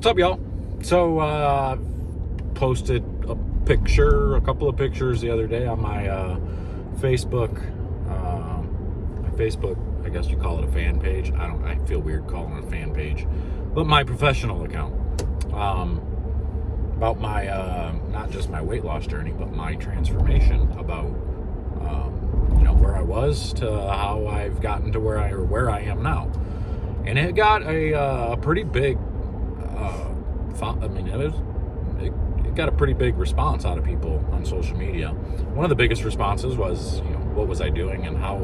What's up, y'all? So, posted a couple of pictures the other day on my Facebook. I guess you call it a fan page. I feel weird calling it a fan page, but my professional account. About my not just my weight loss journey, but my transformation. About where I was to how I've gotten to where I am now, and it got a pretty big. It got a pretty big response out of people on social media. One of the biggest responses was, what was I doing and how,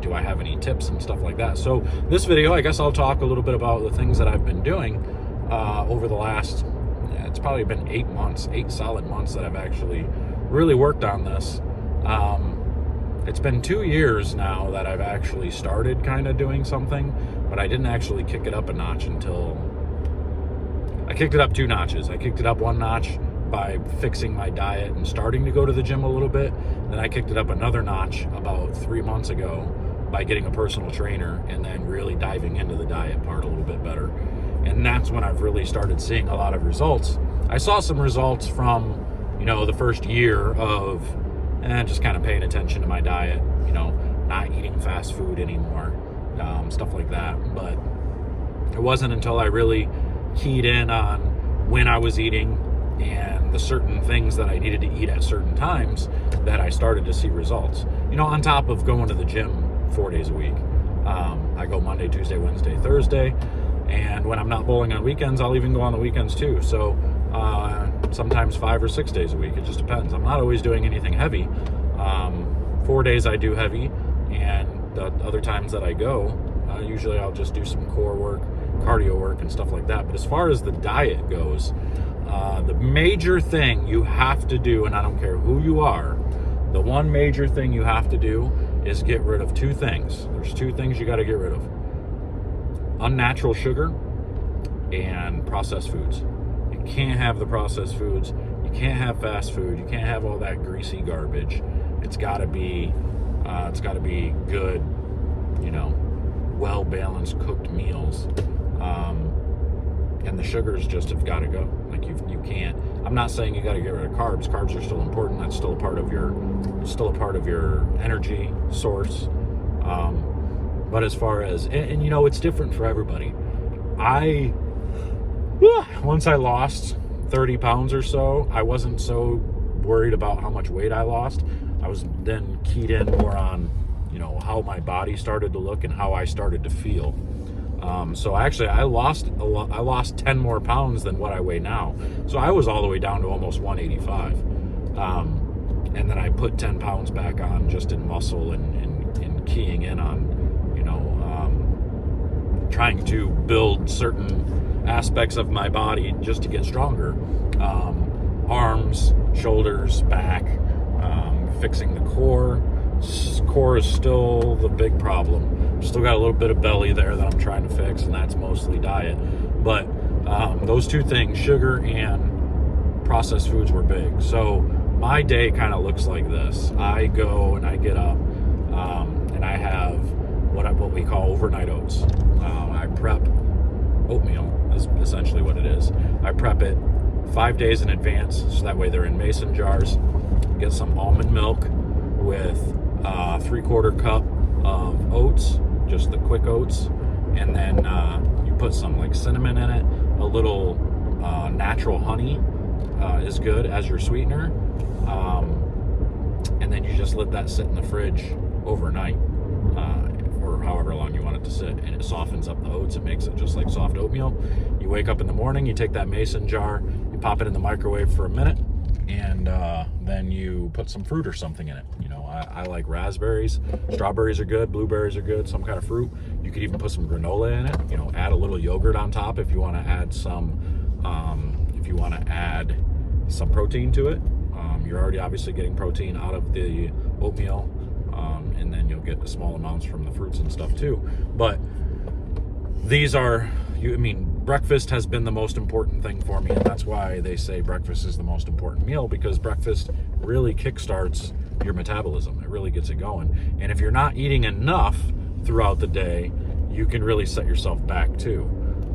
do I have any tips and stuff like that. So this video, I guess I'll talk a little bit about the things that I've been doing over the last, it's probably been 8 solid months that I've actually really worked on this. It's been 2 years now that I've actually started kind of doing something, but I didn't actually kick it up a notch until I kicked it up 2 notches. I kicked it up 1 notch by fixing my diet and starting to go to the gym a little bit. Then I kicked it up another notch about 3 months ago by getting a personal trainer and then really diving into the diet part a little bit better. And that's when I've really started seeing a lot of results. I saw some results from, the first year of just kind of paying attention to my diet, not eating fast food anymore, stuff like that. But it wasn't until I really keyed in on when I was eating and the certain things that I needed to eat at certain times that I started to see results. On top of going to the gym 4 days a week. I go Monday, Tuesday, Wednesday, Thursday, and when I'm not bowling on weekends, I'll even go on the weekends too. So sometimes 5 or 6 days a week. It just depends. I'm not always doing anything heavy. 4 days I do heavy, and the other times that I go, usually I'll just do some core work, cardio work and stuff like that. But as far as the diet goes, the major thing you have to do, and I don't care who you are, the one major thing you have to do is get rid of 2 things. There's 2 things you got to get rid of: unnatural sugar and processed foods. You can't have the processed foods. You can't have fast food. You can't have all that greasy garbage. It's got to be good, well-balanced cooked meals. And the sugars just have got to go. Like you can't. I'm not saying you got to get rid of carbs. Carbs are still important. That's still a part of your energy source. But as far as and it's different for everybody. Once I lost 30 pounds or so, I wasn't so worried about how much weight I lost. I was then keyed in more on how my body started to look and how I started to feel. So actually I lost 10 more pounds than what I weigh now. So I was all the way down to almost 185. And then I put 10 pounds back on just in muscle and keying in on, trying to build certain aspects of my body just to get stronger. Arms, shoulders, back, fixing the core. Core is still the big problem. Still got a little bit of belly there that I'm trying to fix, and that's mostly diet. But those 2 things, sugar and processed foods, were big. So my day kind of looks like this. I go and I get up and I have what we call overnight oats. I prep oatmeal is essentially what it is. I prep it 5 days in advance, so that way they're in mason jars. Get some almond milk with 3/4 cup of oats, just the quick oats, and then you put some like cinnamon in it. A little natural honey is good as your sweetener, and then you just let that sit in the fridge overnight for however long you want it to sit, and it softens up the oats. It makes it just like soft oatmeal. You wake up in the morning, you take that mason jar, you pop it in the microwave for a minute, and then you put some fruit or something in it. I like raspberries. Strawberries are good. Blueberries are good. Some kind of fruit. You could even put some granola in it. Add a little yogurt on top if you want to add some. If you want to add some protein to it, you're already obviously getting protein out of the oatmeal, and then you'll get the small amounts from the fruits and stuff too. But these are, breakfast has been the most important thing for me, and that's why they say breakfast is the most important meal, because breakfast really kickstarts your metabolism. It really gets it going. And if you're not eating enough throughout the day, you can really set yourself back too.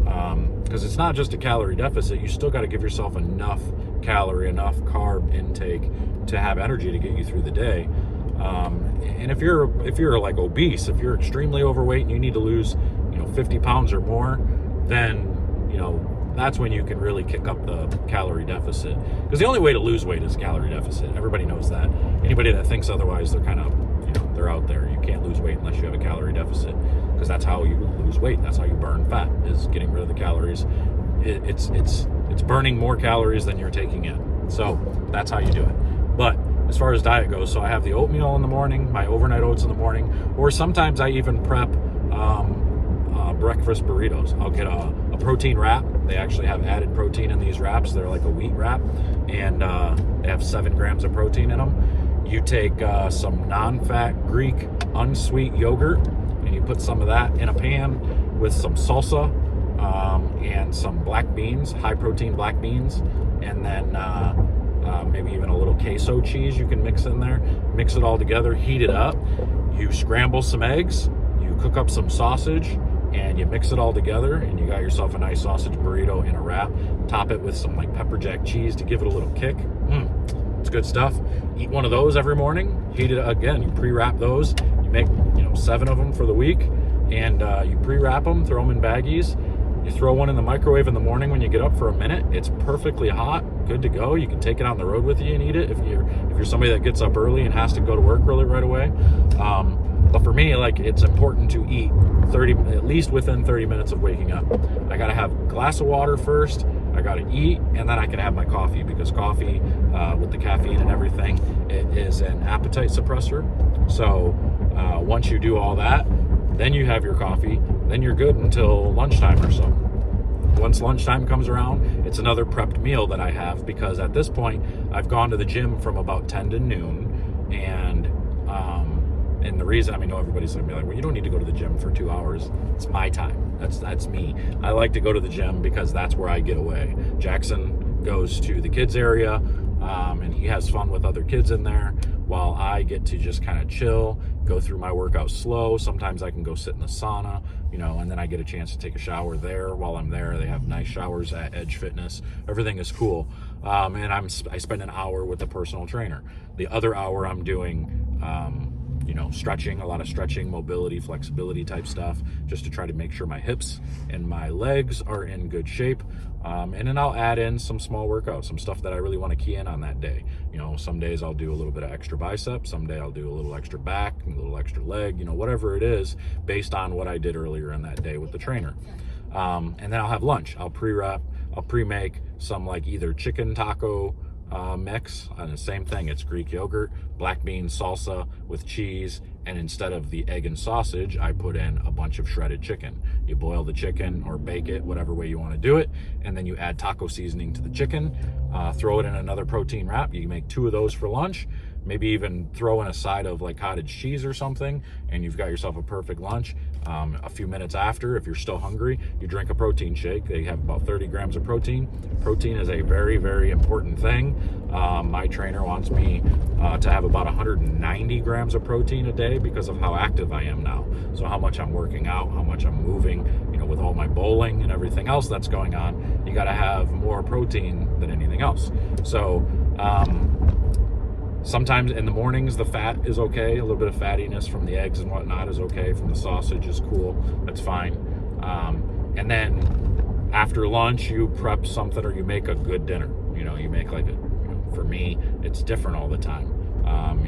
Because it's not just a calorie deficit. You still got to give yourself enough calorie, enough carb intake to have energy to get you through the day. And if you're like obese, if you're extremely overweight and you need to lose 50 pounds or more, then that's when you can really kick up the calorie deficit. Because the only way to lose weight is calorie deficit. Everybody knows that. Anybody that thinks otherwise, they're kind of they're out there. You can't lose weight unless you have a calorie deficit, because that's how you lose weight. That's how you burn fat, is getting rid of the calories. It's burning more calories than you're taking in. So that's how you do it. But as far as diet goes, so I have the oatmeal in the morning, my overnight oats in the morning, or sometimes I even prep breakfast burritos. I'll get a protein wrap. They actually have added protein in these wraps. They're like a wheat wrap, and they have 7 grams of protein in them. You take some non-fat Greek unsweet yogurt, and you put some of that in a pan with some salsa and some black beans, high protein black beans, and then maybe even a little queso cheese you can mix in there. Mix it all together, heat it up. You scramble some eggs, you cook up some sausage, and you mix it all together, and you got yourself a nice sausage burrito in a wrap. Top it with some like pepper jack cheese to give it a little kick. It's good stuff. Eat one of those every morning. Heat it again. You pre-wrap those. You make 7 of them for the week, and you pre-wrap them. Throw them in baggies. You throw one in the microwave in the morning when you get up for a minute. It's perfectly hot, good to go. You can take it on the road with you and eat it if you're somebody that gets up early and has to go to work really right away. But for me, it's important to eat at least within 30 minutes of waking up. I gotta have a glass of water first. I gotta eat, and then I can have my coffee, because coffee with the caffeine and everything, it is an appetite suppressor. So once you do all that, then you have your coffee, then you're good until lunchtime or so. Once lunchtime comes around, it's another prepped meal that I have, because at this point I've gone to the gym from about 10 to noon, and the reason, I know everybody's gonna be like, well, you don't need to go to the gym for 2 hours. It's my time. That's me. I like to go to the gym because that's where I get away. Jackson goes to the kids area, and he has fun with other kids in there, while I get to just kind of chill, go through my workout slow. Sometimes I can go sit in the sauna, and then I get a chance to take a shower there while I'm there. They have nice showers at Edge Fitness. Everything is cool. And I spend an hour with the personal trainer. The other hour I'm doing stretching, a lot of stretching, mobility, flexibility type stuff, just to try to make sure my hips and my legs are in good shape. And then I'll add in some small workouts, some stuff that I really want to key in on that day. Some days I'll do a little bit of extra bicep, some day I'll do a little extra back, a little extra leg, whatever it is, based on what I did earlier in that day with the trainer. And then I'll have lunch. I'll pre-make some either chicken taco mix, and the same thing, it's Greek yogurt, black bean salsa with cheese, and instead of the egg and sausage, I put in a bunch of shredded chicken. You boil the chicken or bake it, whatever way you want to do it, and then you add taco seasoning to the chicken, throw it in another protein wrap. You make 2 of those for lunch, maybe even throw in a side of cottage cheese or something, and you've got yourself a perfect lunch. A few minutes after, if you're still hungry, you drink a protein shake. They have about 30 grams of protein. Protein is a very, very important thing. My trainer wants me to have about 190 grams of protein a day because of how active I am now. So how much I'm working out, how much I'm moving, with all my bowling and everything else that's going on, you got to have more protein than anything else. So sometimes in the mornings, the fat is okay. A little bit of fattiness from the eggs and whatnot is okay. From the sausage is cool. That's fine. And then after lunch, you prep something, or you make a good dinner. You make for me, it's different all the time.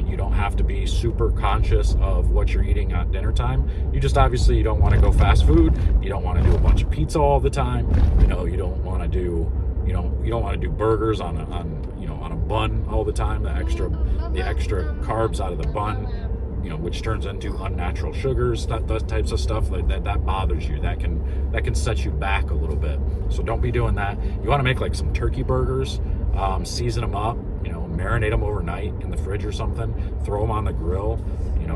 You don't have to be super conscious of what you're eating at dinner time. You just obviously, you don't want to go fast food. You don't want to do a bunch of pizza all the time. You don't want to do you don't want to do burgers on a bun all the time. The extra carbs out of the bun, which turns into unnatural sugars, those types of stuff like that bothers you. That can set you back a little bit. So don't be doing that. You want to make some turkey burgers, season them up, marinate them overnight in the fridge or something, throw them on the grill,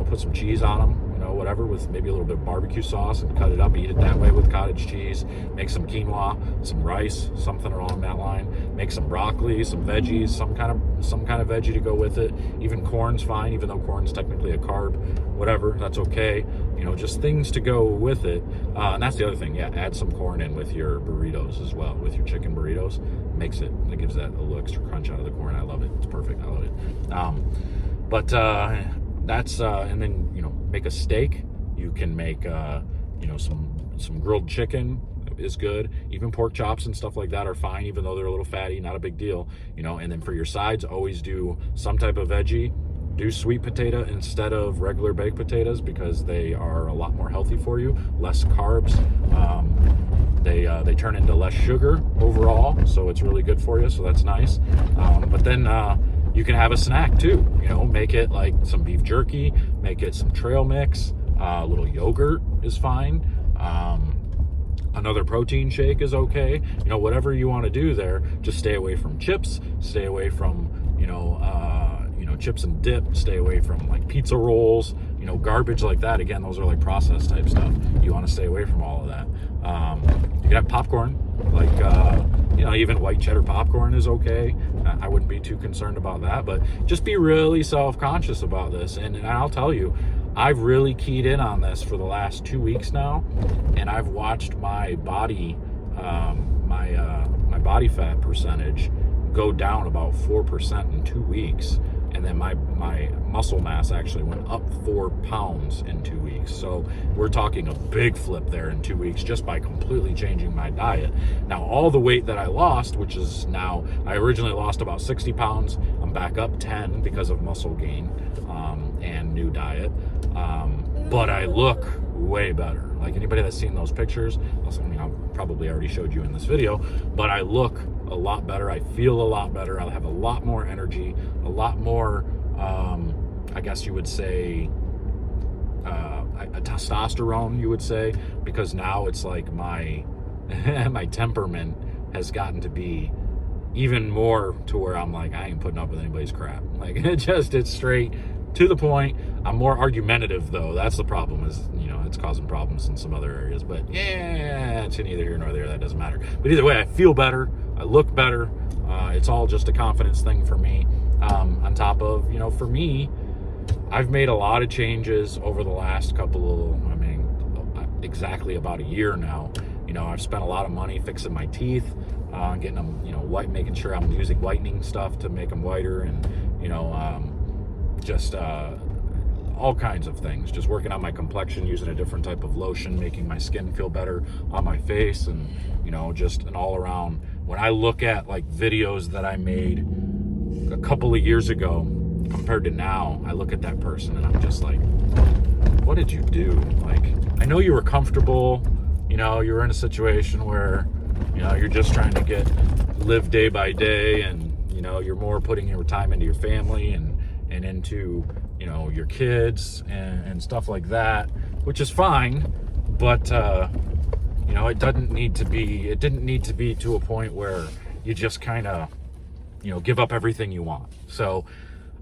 put some cheese on them, whatever, with maybe a little bit of barbecue sauce, and cut it up, eat it that way with cottage cheese. Make some quinoa, some rice, something along that line. Make some broccoli, some veggies, some kind of veggie to go with it. Even corn's fine, even though corn's technically a carb. Whatever, that's okay. you know, just things to go with it. And that's the other thing. Yeah, add some corn in with your burritos as well, with your chicken burritos. It gives that a little extra crunch out of the corn. I love it. It's perfect. I love it. But that's and then, you know, make a steak. You can make you know, some grilled chicken is good. Even pork chops and stuff like that are fine, even though they're a little fatty, not a big deal, you know. And then for your sides, always do some type of veggie. Do sweet potato instead of regular baked potatoes, because they are a lot more healthy for you, less carbs. They turn into less sugar overall, so it's really good for you, so that's nice. But then you can have a snack too, you know, make it like some beef jerky, make it some trail mix, a little yogurt is fine. Another protein shake is okay. You know, whatever you want to do there, just stay away from chips, stay away from, you know, chips and dip, stay away from like pizza rolls, you know, garbage like that. Again, those are like processed type stuff. You want to stay away from all of that. You can have popcorn, like, you know, even white cheddar popcorn is okay. I wouldn't be too concerned about that, but just be really self-conscious about this. And I'll tell you, I've really keyed in on this for the last 2 weeks now, and I've watched my body, my body fat percentage go down about 4% in 2 weeks. And then my muscle mass actually went up 4 pounds in 2 weeks. So we're talking a big flip there in 2 weeks just by completely changing my diet. Now, all the weight that I lost, which is now, I originally lost about 60 pounds. I'm back up 10 because of muscle gain and new diet. But I look way better. Like anybody that's seen those pictures, I mean, I probably already showed you in this video, but I look a lot better. I feel a lot better. I'll have a lot more energy, a lot more, I guess you would say, a testosterone, you would say, because now it's like my my temperament has gotten to be even more to where I'm like, I ain't putting up with anybody's crap. Like it's straight to the point. I'm more argumentative though. That's the problem, is, you know, it's causing problems in some other areas, but yeah, it's neither here nor there. That doesn't matter. But either way, I feel better. I look better. It's all just a confidence thing for me. On top of, you know, for me, I've made a lot of changes over the last exactly about a year now. You know, I've spent a lot of money fixing my teeth, getting them, you know, white, making sure I'm using whitening stuff to make them whiter, and, you know, just all kinds of things. Just working on my complexion, using a different type of lotion, making my skin feel better on my face, and, you know, just an all around. When I look at like videos that I made a couple of years ago compared to now, I look at that person and I'm just like, what did you do? Like, I know you were comfortable, you know, you were in a situation where, you know, you're just trying to live day by day, and, you know, you're more putting your time into your family and into, you know, your kids and stuff like that, which is fine, but you know, it didn't need to be to a point where you just kind of, you know, give up everything you want. So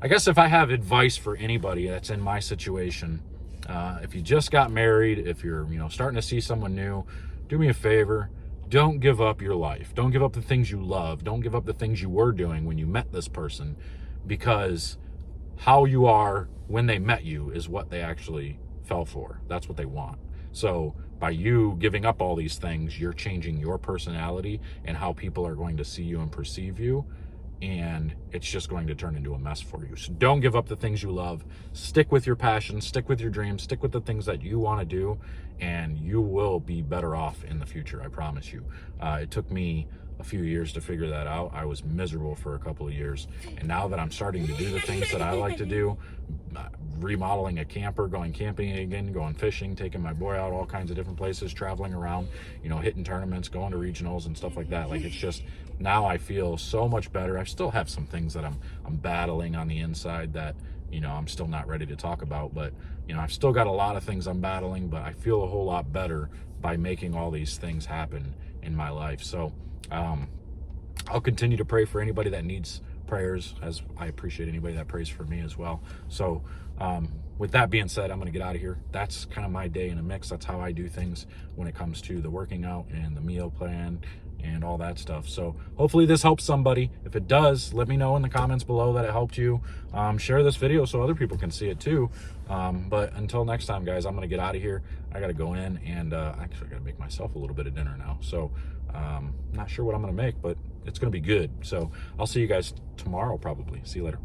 I guess if I have advice for anybody that's in my situation, if you just got married, if you're, you know, starting to see someone new, do me a favor. Don't give up your life. Don't give up the things you love. Don't give up the things you were doing when you met this person, because how you are when they met you is what they actually fell for. That's what they want. So by you giving up all these things, you're changing your personality and how people are going to see you and perceive you. And it's just going to turn into a mess for you. So don't give up the things you love. Stick with your passion, stick with your dreams, stick with the things that you want to do, and you will be better off in the future, I promise you. It took me a few years to figure that out. I was miserable for a couple of years, and now that I'm starting to do the things that I like to do, remodeling a camper, going camping again, going fishing, taking my boy out all kinds of different places, traveling around, you know, hitting tournaments, going to regionals and stuff like that. Like, it's just, now I feel so much better. I still have some things that I'm battling on the inside that, you know, I'm still not ready to talk about, but, you know, I've still got a lot of things I'm battling, but I feel a whole lot better by making all these things happen in my life. So I'll continue to pray for anybody that needs prayers, as I appreciate anybody that prays for me as well. So with that being said, I'm going to get out of here. That's kind of my day in a mix. That's how I do things when it comes to the working out and the meal plan, and all that stuff. So hopefully this helps somebody. If it does, let me know in the comments below that it helped you. Share this video so other people can see it too. But until next time, guys, I'm gonna get out of here. I gotta go in and actually I gotta make myself a little bit of dinner now. So not sure what I'm gonna make, but it's gonna be good. So I'll see you guys tomorrow probably. See you later.